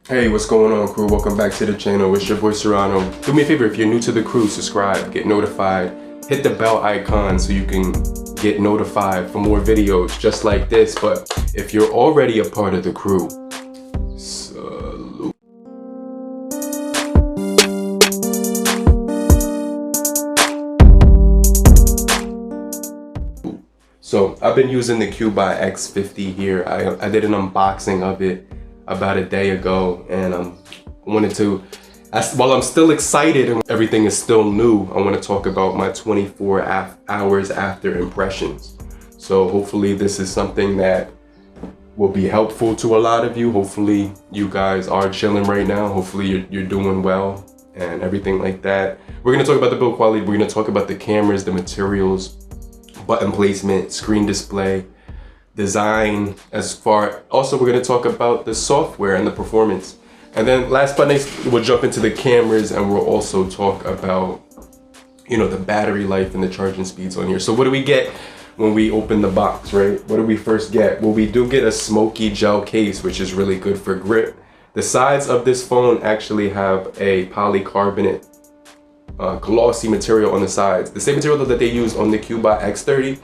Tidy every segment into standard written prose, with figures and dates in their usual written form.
Hey, what's going on, crew? Welcome back to the channel. It's your boy Serrano. Do me a favor, if you're new to the crew, subscribe, get notified, hit the bell icon so you can get notified for more videos just like this. But if you're already a part of the crew, salute. So I've been using the CUBOT X50 here. I did an unboxing of it about a day ago, and wanted to, while I'm still excited and everything is still new, I want to talk about my 24 hours after impressions. So hopefully this is something that will be helpful to a lot of you. Hopefully you guys are chilling right now. Hopefully you're doing well and everything like that. We're going to talk about the build quality. We're going to talk about the cameras, the materials, button placement, screen display, design. Also we're going to talk about the software and the performance. And then last but not least, we'll jump into the cameras, and we'll also talk about, the battery life and the charging speeds on here. So what do we get when we open the box, right? What do we first get? Well, we do get a smoky gel case, which is really good for grip. The sides of this phone actually have a polycarbonate glossy material on the sides. The same material that they use on the CUBOT X30.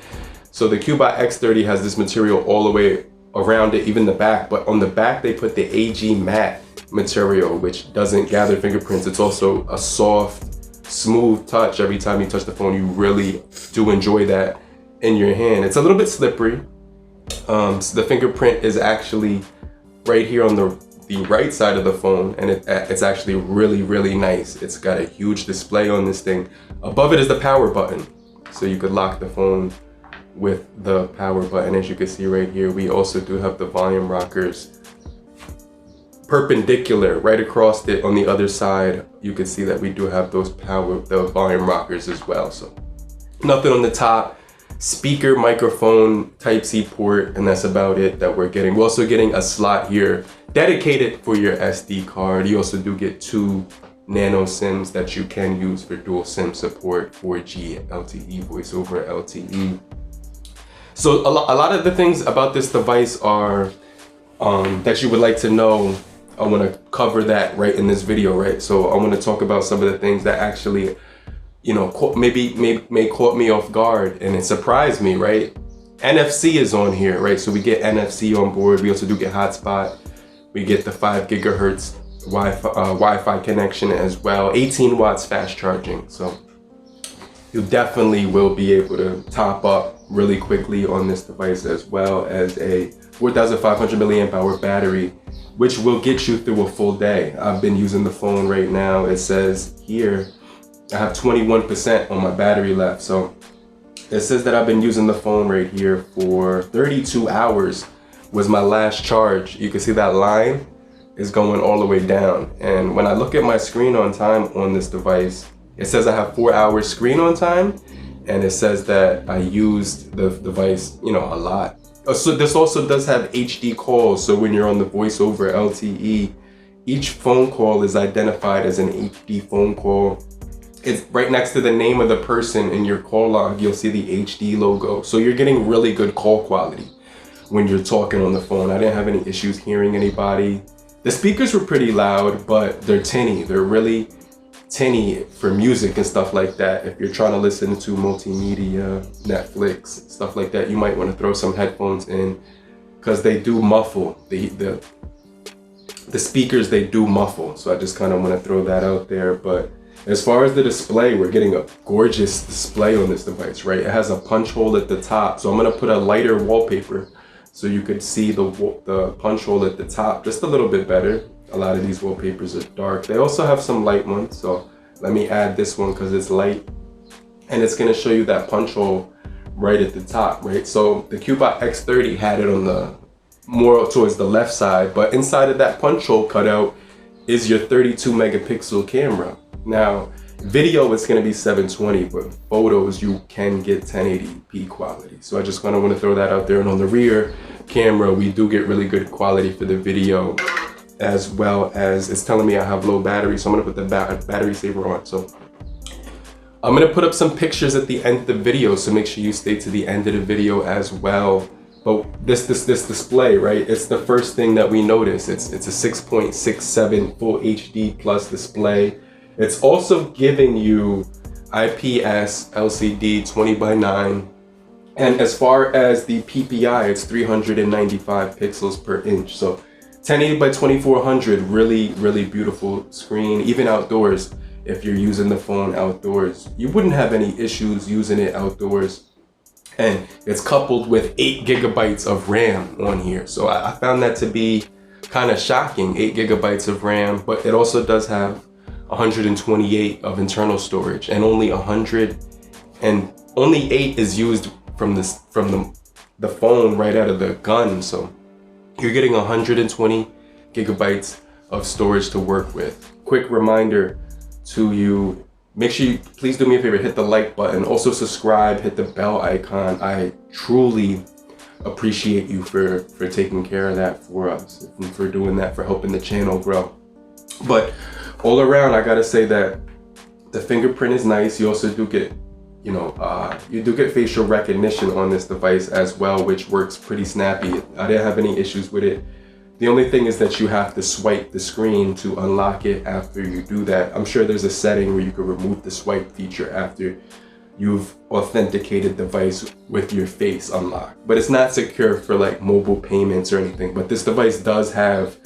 So the CUBOT X30 has this material all the way around it, even the back, but on the back they put the AG matte material, which doesn't gather fingerprints. It's also a soft, smooth touch. Every time you touch the phone, you really do enjoy that in your hand. It's a little bit slippery. So the fingerprint is actually right here on the right side of the phone, and it's actually really nice. It's got a huge display on this thing. Above it is the power button, so you could lock the phone with the power button. As you can see right here, we also do have the volume rockers perpendicular right across it. On the other side, you can see that we do have the volume rockers as well. So nothing on the top. Speaker, microphone, Type-C port, and that's about it that we're getting. We're also getting a slot here dedicated for your SD card. You also do get 2 nano SIMs that you can use for dual SIM support, 4G LTE, voice over LTE. So a lot of the things about this device are that you would like to know. I want to cover that right in this video, right? So I want to talk about some of the things that actually, may caught me off guard and it surprised me, right? NFC is on here, right? So we get NFC on board. We also do get hotspot. We get the 5 gigahertz Wi-Fi connection as well. 18 watts fast charging. So you definitely will be able to top up really quickly on this device, as well as a 4,500 milliamp hour battery, which will get you through a full day. I've been using the phone right now. It says here I have 21% on my battery left. So it says that I've been using the phone right here for 32 hours was my last charge. You can see that line is going all the way down. And when I look at my screen on time on this device, it says I have 4 hours screen on time, and it says that I used the device, a lot. So this also does have HD calls. So when you're on the voice over LTE, each phone call is identified as an HD phone call. It's right next to the name of the person in your call log. You'll see the HD logo. So you're getting really good call quality when you're talking on the phone. I didn't have any issues hearing anybody. The speakers were pretty loud, but they're tinny. They're really tinny for music and stuff like that. If you're trying to listen to multimedia, Netflix, stuff like that, you might want to throw some headphones in, because they do muffle. The speakers, they do muffle. So I just kind of want to throw that out there. But as far as the display, we're getting a gorgeous display on this device, right? It has a punch hole at the top. So I'm going to put a lighter wallpaper so you could see the punch hole at the top just a little bit better. A lot of these wallpapers are dark. They also have some light ones, so let me add this one because it's light, and it's going to show you that punch hole right at the top, right? So the CUBOT X30 had it on the more towards the left side, but inside of that punch hole cutout is your 32 megapixel camera. Now video is going to be 720, but photos you can get 1080p quality. So I just kind of want to throw that out there. And on the rear camera, we do get really good quality for the video, as well as it's telling me I have low battery. So I'm going to put the battery saver on. So I'm going to put up some pictures at the end of the video, so make sure you stay to the end of the video as well. But this display, right? It's the first thing that we notice. It's a 6.67 full HD plus display. It's also giving you IPS LCD 20:9. And as far as the PPI, it's 395 pixels per inch. So 1080 by 2400, really beautiful screen. Even outdoors, if you're using the phone outdoors, you wouldn't have any issues using it outdoors. And it's coupled with 8 gigabytes of RAM on here. So I found that to be kind of shocking, 8 gigabytes of RAM, but it also does have 128 of internal storage, and only 8 is used from the phone right out of the gun. So you're getting 120 gigabytes of storage to work with. Quick reminder to you, make sure you please do me a favor, hit the like button, also subscribe, hit the bell icon. I truly appreciate you for taking care of that for us, and for doing that, for helping the channel grow. But all around, I gotta say that the fingerprint is nice. You also do get, you do get facial recognition on this device as well, which works pretty snappy. I didn't have any issues with it. The only thing is that you have to swipe the screen to unlock it after you do that. I'm sure there's a setting where you can remove the swipe feature after you've authenticated the device with your face unlocked. But it's not secure for like mobile payments or anything. But this device does have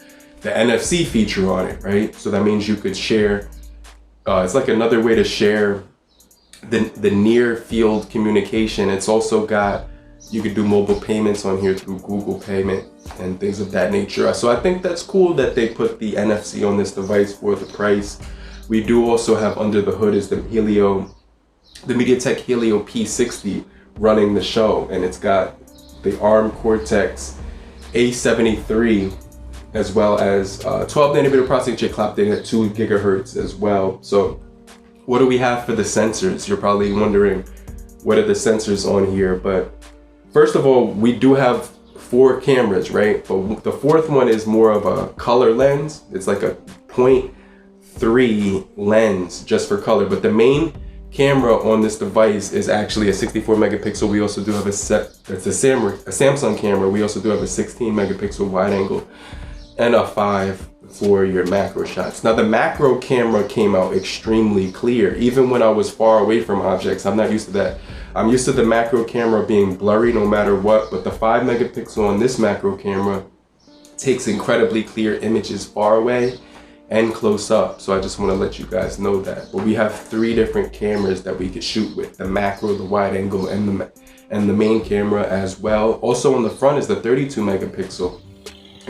the NFC feature on it, right? So that means you could share, it's like another way to share the near field communication. It's also got, you could do mobile payments on here through Google Payment and things of that nature. So I think that's cool that they put the NFC on this device for the price. We do also have under the hood is the Helio, the MediaTek Helio P60 running the show, and it's got the ARM Cortex A73 as well as 12 nanometer processing chip clocked in at 2 gigahertz as well. So what do we have for the sensors? You're probably wondering, what are the sensors on here? But first of all, we do have 4 cameras, right? But the fourth one is more of a color lens. It's like a 0.3 lens just for color. But the main camera on this device is actually a 64 megapixel. We also do have it's a Samsung camera. We also do have a 16 megapixel wide angle and a 5 for your macro shots. Now the macro camera came out extremely clear. Even when I was far away from objects, I'm not used to that. I'm used to the macro camera being blurry no matter what, but the 5 megapixel on this macro camera takes incredibly clear images far away and close up. So I just want to let you guys know that. But we have 3 different cameras that we could shoot with: the macro, the wide angle, and the main camera as well. Also on the front is the 32 megapixel.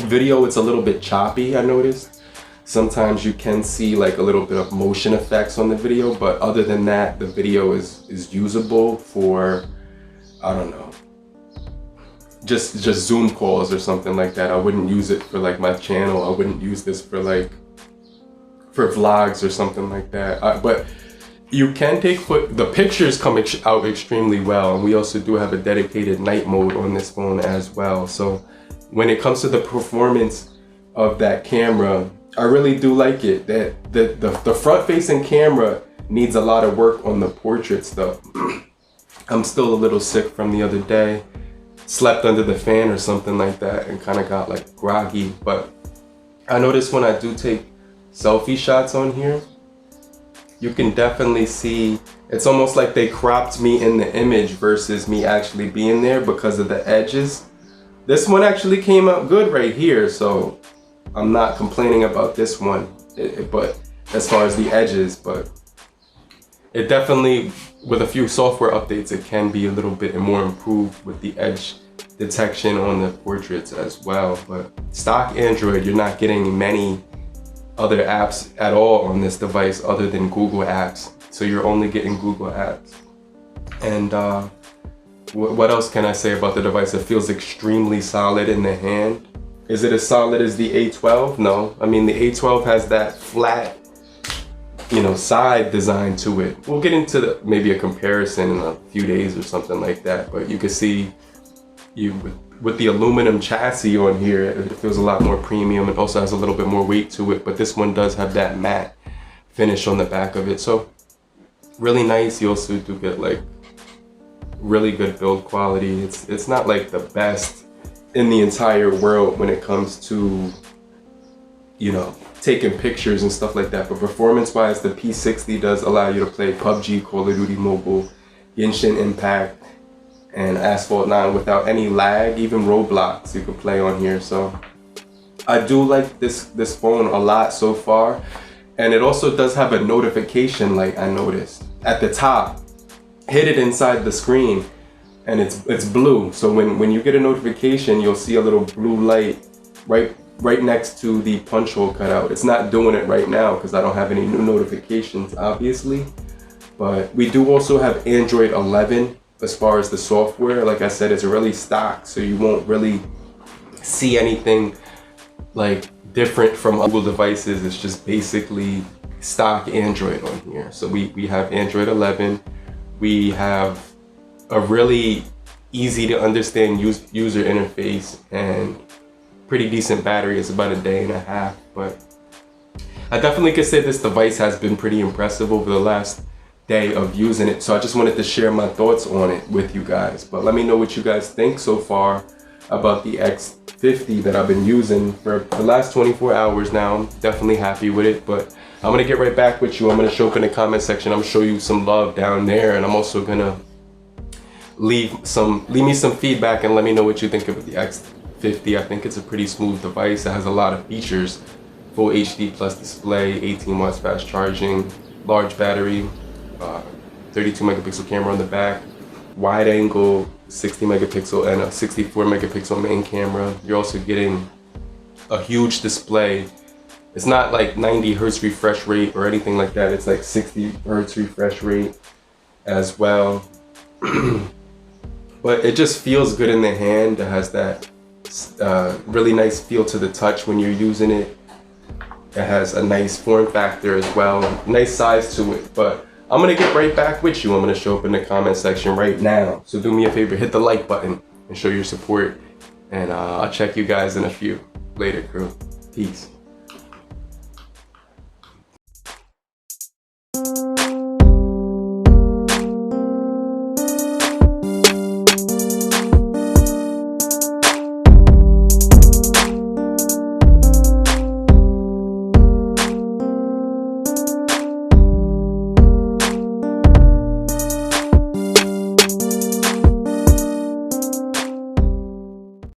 Video, it's a little bit choppy, I noticed. Sometimes you can see like a little bit of motion effects on the video, but other than that, the video is usable for, I don't know, just Zoom calls or something like that. I wouldn't use it for like my channel. I wouldn't use this for vlogs or something like that. But you can take the pictures come out extremely well, and we also do have a dedicated night mode on this phone as well. So when it comes to the performance of that camera, I really do like it. That the front-facing camera needs a lot of work on the portrait stuff. I'm still a little sick from the other day. Slept under the fan or something like that and kind of got like groggy. But I noticed when I do take selfie shots on here, you can definitely see it's almost like they cropped me in the image versus me actually being there because of the edges. This one actually came out good right here, so I'm not complaining about this one, but as far as the edges, but it definitely, with a few software updates, it can be a little bit more improved with the edge detection on the portraits as well. But stock Android, you're not getting many other apps at all on this device other than Google apps. So you're only getting Google apps. And what else can I say about the device? It feels extremely solid in the hand. Is it as solid as the A12? No. I mean, the A12 has that flat, side design to it. We'll get into maybe a comparison in a few days or something like that. But you can see with the aluminum chassis on here, it feels a lot more premium. It also has a little bit more weight to it, but this one does have that matte finish on the back of it. So really nice. You also do get like really good build quality. It's not like the best in the entire world when it comes to, you know, taking pictures and stuff like that, but performance wise, the P60 does allow you to play PUBG, Call of Duty Mobile, Genshin Impact, and Asphalt 9 without any lag. Even Roblox you can play on here. So I do like this phone a lot so far. And it also does have a notification light, I noticed at the top, hidden inside the screen, and it's blue. So when you get a notification, you'll see a little blue light right next to the punch hole cutout. It's not doing it right now because I don't have any new notifications, obviously. But we do also have Android 11 as far as the software. Like I said, it's really stock, so you won't really see anything like different from Google devices. It's just basically stock Android on here. So we have Android 11. We have a really easy to understand user interface and pretty decent battery. It's about a day and a half, but I definitely could say this device has been pretty impressive over the last day of using it. So I just wanted to share my thoughts on it with you guys. But let me know what you guys think so far about the X50 that I've been using for the last 24 hours now. I'm definitely happy with it, but I'm gonna get right back with you. I'm gonna show up in the comment section. I'm gonna show you some love down there, and I'm also gonna leave me some feedback and let me know what you think of the X50. I think it's a pretty smooth device. It has a lot of features: full HD plus display, 18 watts fast charging, large battery, 32 megapixel camera on the back, wide angle 60 megapixel and a 64 megapixel main camera. You're also getting a huge display. It's not like 90 hertz refresh rate or anything like that. It's like 60 hertz refresh rate as well. But it just feels good in the hand. It has that really nice feel to the touch when you're using it. It has a nice form factor as well, nice size to it. But I'm gonna get right back with you. I'm gonna show up in the comment section right now. So do me a favor, hit the like button and show your support. And I'll check you guys in a few. Later, crew. Peace.